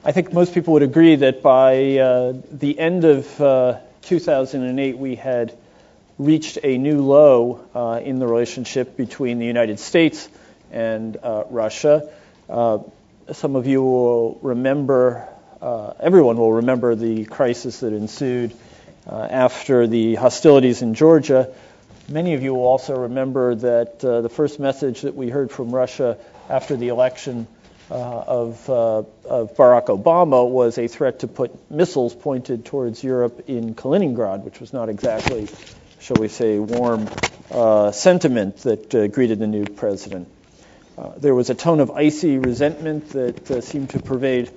I think most people would agree that by the end of 2008, we had reached a new low in the relationship between the United States and Russia. Some of you will remember, everyone will remember the crisis that ensued after the hostilities in Georgia. Many of you will also remember that the first message that we heard from Russia after the election of Barack Obama was a threat to put missiles pointed towards Europe in Kaliningrad, which was not exactly, shall we say, warm sentiment that greeted the new president. There was a tone of icy resentment that seemed to pervade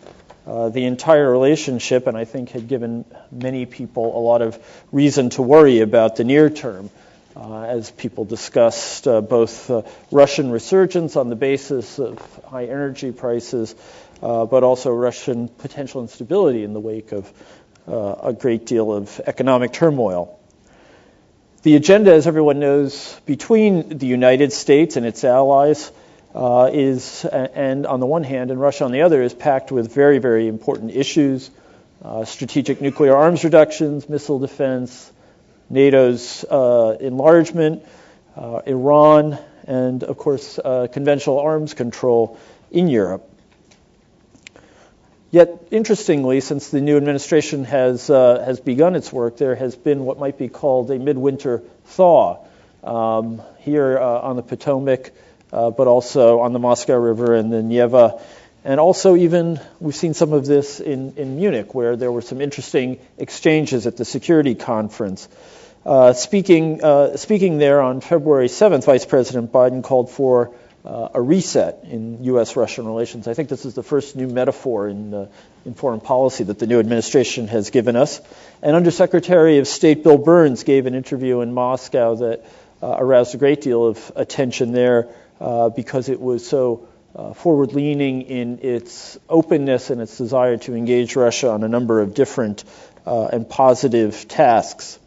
the entire relationship, and I think had given many people a lot of reason to worry about the near term, as people discussed both Russian resurgence on the basis of high energy prices, but also Russian potential instability in the wake of a great deal of economic turmoil. The agenda, as everyone knows, between the United States and its allies and on the one hand, and Russia on the other, is packed with very, very important issues: strategic nuclear arms reductions, missile defense, NATO's enlargement, Iran, and of course conventional arms control in Europe. Yet, interestingly, since the new administration has begun its work, there has been what might be called a midwinter thaw here on the Potomac, but also on the Moscow River and the Neva. And also even, we've seen some of this in Munich, where there were some interesting exchanges at the security conference. Speaking there on February 7th, Vice President Biden called for a reset in U.S.-Russian relations. I think this is the first new metaphor in foreign policy that the new administration has given us. And Undersecretary of State Bill Burns gave an interview in Moscow that aroused a great deal of attention there because it was so forward-leaning in its openness and its desire to engage Russia on a number of different and positive tasks.